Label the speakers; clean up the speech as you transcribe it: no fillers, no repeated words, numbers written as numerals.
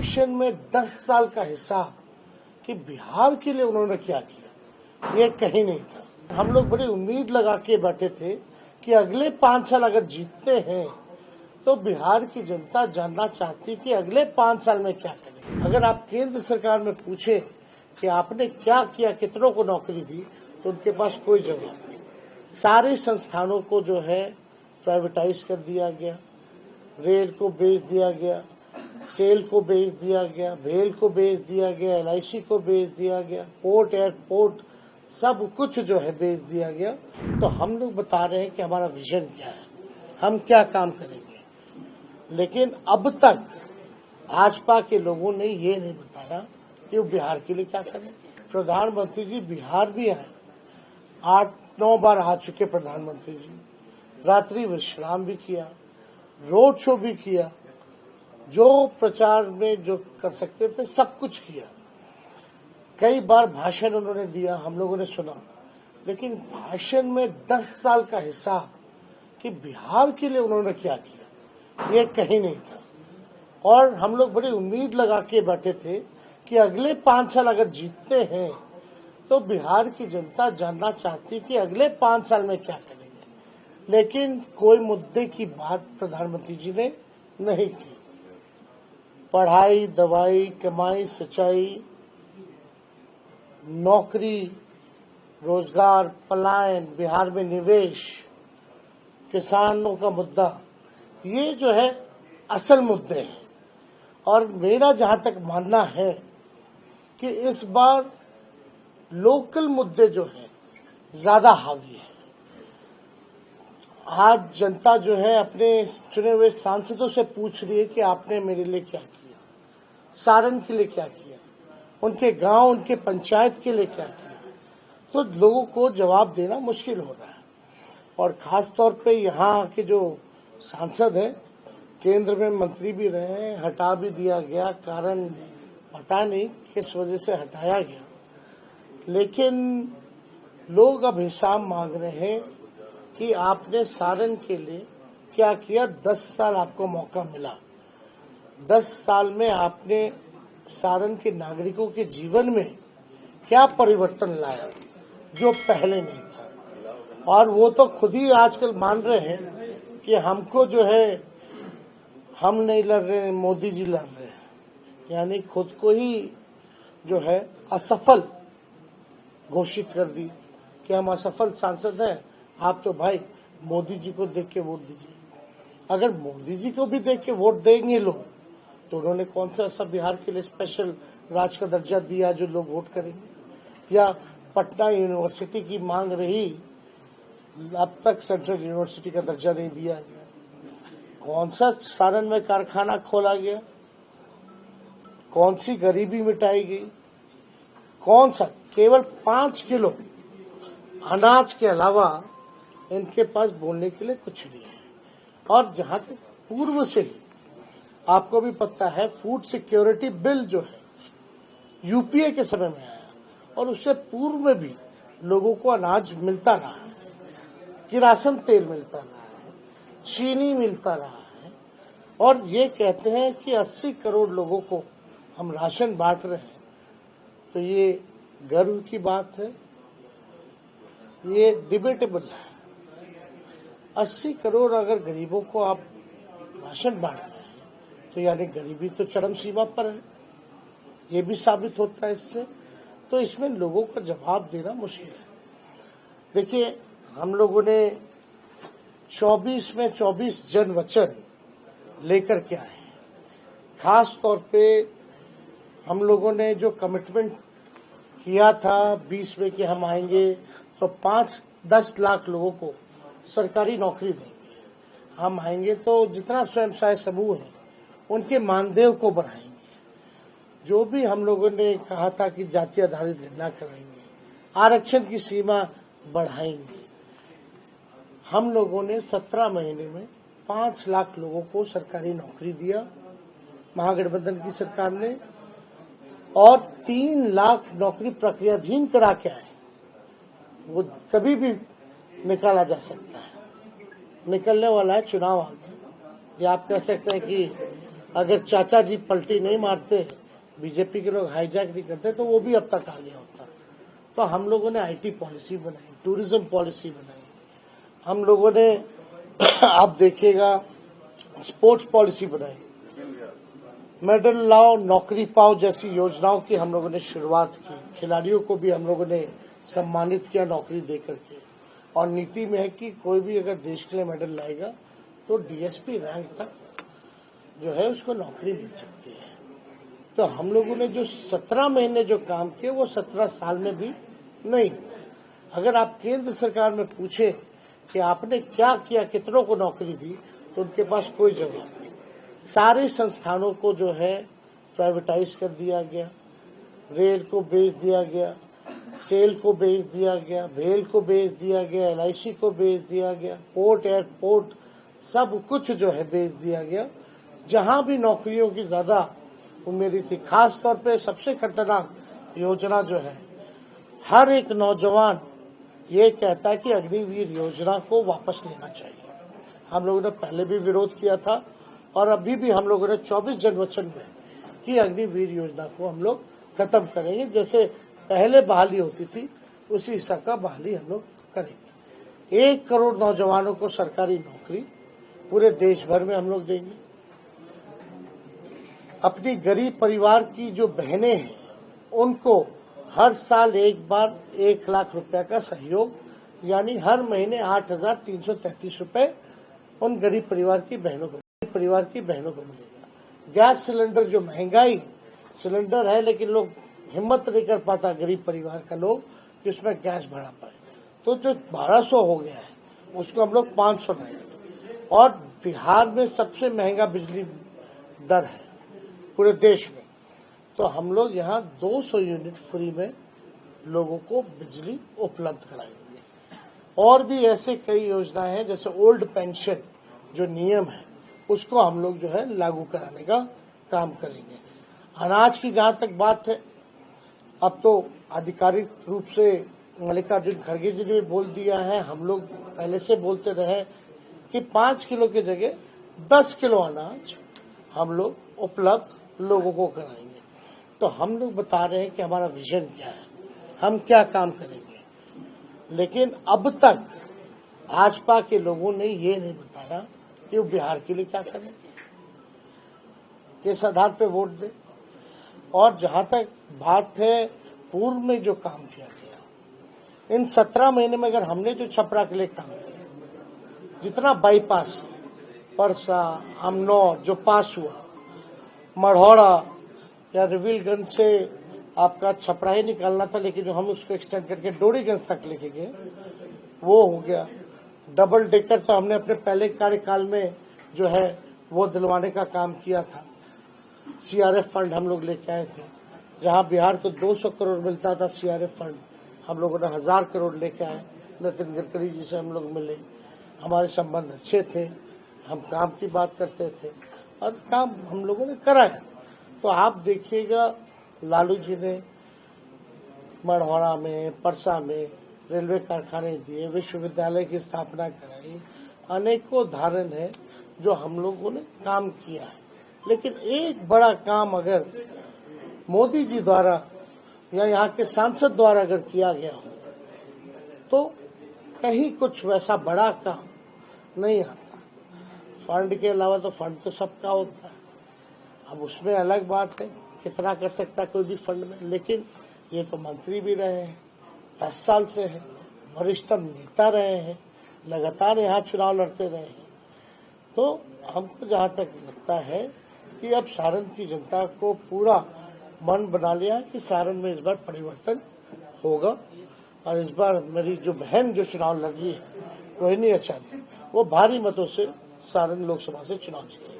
Speaker 1: भाषण में 10 साल का हिसाब कि बिहार के लिए उन्होंने क्या किया ये कहीं नहीं था। हम लोग बड़ी उम्मीद लगा के बैठे थे कि अगले 5 साल अगर जीतते हैं तो बिहार की जनता जानना चाहती कि अगले 5 साल में क्या करें। अगर आप केंद्र सरकार में पूछे कि आपने क्या किया, कितनों को नौकरी दी, तो उनके पास कोई जवाब नहीं। सारे संस्थानों को जो है प्राइवेटाइज कर दिया गया, रेल को बेच दिया गया, सेल को बेच दिया गया, भेल को बेच दिया गया, LIC को बेच दिया गया, पोर्ट एयरपोर्ट सब कुछ जो है बेच दिया गया। तो हम लोग बता रहे हैं कि हमारा विजन क्या है, हम क्या काम करेंगे, लेकिन अब तक भाजपा के लोगों ने ये नहीं बताया कि वो बिहार के लिए क्या करेंगे। प्रधानमंत्री जी बिहार भी आए, 8-9 बार आ चुके प्रधानमंत्री जी, रात्रि विश्राम भी किया, रोड शो भी किया, जो प्रचार में जो कर सकते थे सब कुछ किया। कई बार भाषण उन्होंने दिया, हम लोगों ने सुना, लेकिन भाषण में 10 साल का हिसाब कि बिहार के लिए उन्होंने क्या किया ये कहीं नहीं था। और हम लोग बड़ी उम्मीद लगा के बैठे थे कि अगले 5 साल अगर जीतते हैं तो बिहार की जनता जानना चाहती कि अगले 5 साल में क्या करेंगे, लेकिन कोई मुद्दे की बात प्रधानमंत्री जी ने नहीं की। पढ़ाई, दवाई, कमाई, सच्चाई, नौकरी, रोजगार, पलायन, बिहार में निवेश, किसानों का मुद्दा, ये जो है असल मुद्दे हैं। और मेरा जहां तक मानना है कि इस बार लोकल मुद्दे जो है ज्यादा हावी है। आज जनता जो है अपने चुने हुए सांसदों से पूछ रही है कि आपने मेरे लिए क्या किया, सारण के लिए क्या किया, उनके गांव, उनके पंचायत के लिए क्या किया। तो लोगों को जवाब देना मुश्किल हो रहा है। और खास तौर पे यहाँ के जो सांसद हैं, केंद्र में मंत्री भी रहे हैं, हटा भी दिया गया, कारण पता नहीं किस वजह से हटाया गया, लेकिन लोग अब हिसाब मांग रहे हैं कि आपने सारण के लिए क्या किया। 10 साल आपको मौका मिला, 10 साल में आपने सारण के नागरिकों के जीवन में क्या परिवर्तन लाया जो पहले नहीं था। और वो तो खुद ही आजकल मान रहे हैं कि हमको जो है, हम नहीं लड़ रहे हैं, मोदी जी लड़ रहे हैं, यानी खुद को ही जो है असफल घोषित कर दी कि हम असफल सांसद हैं, आप तो भाई मोदी जी को देख के वोट दीजिए। अगर मोदी जी को भी देख के वोट देंगे लोग, तो उन्होंने कौन सा ऐसा बिहार के लिए स्पेशल राज्य का दर्जा दिया जो लोग वोट करेंगे। या पटना यूनिवर्सिटी की मांग रही, अब तक सेंट्रल यूनिवर्सिटी का दर्जा नहीं दिया गया। कौन सा सारण में कारखाना खोला गया, कौन सी गरीबी मिटाई गई, कौन सा, केवल 5 किलो अनाज के अलावा इनके पास बोलने के लिए कुछ नहीं है। और जहां तक पूर्व से ही आपको भी पता है, फूड सिक्योरिटी बिल जो है UPA के समय में आया, और उससे पूर्व में भी लोगों को अनाज मिलता रहा है, किरासन तेल मिलता रहा है, चीनी मिलता रहा है। और ये कहते हैं कि 80 करोड़ लोगों को हम राशन बांट रहे हैं, तो ये गर्व की बात है, ये डिबेटेबल है। 80 करोड़ अगर गरीबों को आप राशन बांट रहे हैं तो यानी गरीबी तो चरम सीमा पर है, ये भी साबित होता है इससे। तो इसमें लोगों का जवाब देना मुश्किल है। देखिए, हम लोगों ने 24 में 24 जन वचन लेकर के आए। खास तौर पे हम लोगों ने जो कमिटमेंट किया था 20 में कि हम आएंगे तो 5-10 लाख लोगों को सरकारी नौकरी देंगे, हम आएंगे तो जितना स्वयं सहायता समूह है उनके मानदेय को बढ़ाएंगे, जो भी हम लोगों ने कहा था कि जाति आधारित गणना कराएंगे, आरक्षण की सीमा बढ़ाएंगे। हम लोगों ने 17 महीने में 5 लाख लोगों को सरकारी नौकरी दिया महागठबंधन की सरकार ने, और 3 लाख नौकरी प्रक्रियाधीन करा के आए। वो कभी भी निकाला जा सकता है, निकलने वाला है, चुनाव आ गया। या आप कह सकते हैं कि अगर चाचा जी पलटी नहीं मारते, बीजेपी के लोग हाईजैक नहीं करते, तो वो भी अब तक आ गया होता। तो हम लोगों ने आईटी पॉलिसी बनाई, टूरिज्म पॉलिसी बनाई, हम लोगों ने आप देखिएगा स्पोर्ट्स पॉलिसी बनाई, मेडल लाओ नौकरी पाओ जैसी योजनाओं की हम लोगों ने शुरुआत की। खिलाड़ियों को भी हम लोगों ने सम्मानित किया नौकरी देकर के। और नीति में है कि कोई भी अगर देश के लिए मेडल लाएगा तो डीएसपी रैंक तक जो है उसको नौकरी मिल सकती है। तो हम लोगों ने जो 17 महीने जो काम किए वो 17 साल में भी नहीं। अगर आप केंद्र सरकार में पूछे कि आपने क्या किया, कितनों को नौकरी दी, तो उनके पास कोई जवाब नहीं। सारे संस्थानों को जो है प्राइवेटाइज कर दिया गया, रेल को बेच दिया गया, सेल को बेच दिया गया, भेल को बेच दिया गया, एलआईसी को बेच दिया गया, पोर्ट एयरपोर्ट सब कुछ जो है बेच दिया गया। जहां भी नौकरियों की ज्यादा उम्मीद थी, खास तौर पे सबसे खतरनाक योजना जो है, हर एक नौजवान ये कहता है कि अग्निवीर योजना को वापस लेना चाहिए। हम लोगों ने पहले भी विरोध किया था और अभी भी हम लोगों ने 24 जनवचन में कि अग्निवीर योजना को हम लोग खत्म करेंगे। जैसे पहले बहाली होती थी उसी हिसाब का बहाली हम लोग करेंगे। 1 करोड़ नौजवानों को सरकारी नौकरी पूरे देश भर में हम लोग देंगे। अपनी गरीब परिवार की जो बहनें हैं उनको हर साल एक बार 1 लाख रुपया का सहयोग, यानी हर महीने 8,333 रुपए उन गरीब परिवार की बहनों को मिलेगा। गैस सिलेंडर जो महंगाई सिलेंडर है, लेकिन लोग हिम्मत नहीं कर पाता गरीब परिवार का लोग कि उसमें गैस भरा पाए, तो जो 1200 हो गया है उसको हम लोग 500 लाएंगे। और बिहार में सबसे महंगा बिजली दर है पूरे देश में, तो हम लोग यहाँ 200 यूनिट फ्री में लोगों को बिजली उपलब्ध कराएंगे। और भी ऐसे कई योजनाएं हैं, जैसे ओल्ड पेंशन जो नियम है उसको हम लोग जो है लागू कराने का काम करेंगे। अनाज की जहां तक बात है, अब तो आधिकारिक रूप से मल्लिकार्जुन खड़गे जी ने बोल दिया है, हम लोग पहले से बोलते रहे कि 5 किलो की जगह 10 किलो अनाज हम लोग उपलब्ध लोगों को कराएंगे। तो हम लोग बता रहे हैं कि हमारा विजन क्या है, हम क्या काम करेंगे। लेकिन अब तक भाजपा के लोगों ने ये नहीं बताया कि वो बिहार के लिए क्या करेंगे, किस आधार पे वोट दे। और जहां तक बात है पूर्व में जो काम किया गया, इन 17 महीने में अगर हमने जो छपरा के लिए काम किया, जितना बाईपास परसा अमनौर जो पास हुआ, मढ़ौरा या रिविलगंज से आपका छपरा ही निकालना था, लेकिन हम उसको एक्सटेंड करके डोरीगंज तक लेके गए, वो हो गया। डबल डेकर तो हमने अपने पहले कार्यकाल में जो है वो दिलवाने का काम किया था। सीआरएफ फंड हम लोग लेके आए थे, जहां बिहार को 200 करोड़ मिलता था सीआरएफ फंड, हम लोगों ने 1000 करोड़ लेके आए। नितिन गडकरी जी से हम लोग मिले, हमारे संबंध अच्छे थे, हम काम की बात करते थे और काम हम लोगों ने कराया। तो आप देखिएगा लालू जी ने मढ़ौरा में, परसा में रेलवे कारखाने दिए, विश्वविद्यालय की स्थापना कराई, अनेकों उदाहरण है जो हम लोगों ने काम किया है। लेकिन एक बड़ा काम अगर मोदी जी द्वारा या यहाँ के सांसद द्वारा अगर किया गया हो तो कहीं कुछ वैसा बड़ा काम नहीं आता। फंड के अलावा तो फंड तो सबका होता है, अब उसमें अलग बात है कितना कर सकता है कोई भी फंड में। लेकिन ये तो मंत्री भी रहे हैं, 10 साल से है, वरिष्ठतम नेता रहे हैं, लगातार यहाँ चुनाव लड़ते रहे हैं। तो हमको जहाँ तक लगता है कि अब सारण की जनता को पूरा मन बना लिया कि सारण में इस बार परिवर्तन होगा। और इस बार मेरी जो बहन जो चुनाव लड़ रही है रोहिणी आचार्य, वो भारी मतों से सारण लोकसभा से चुनाव जीतेगी।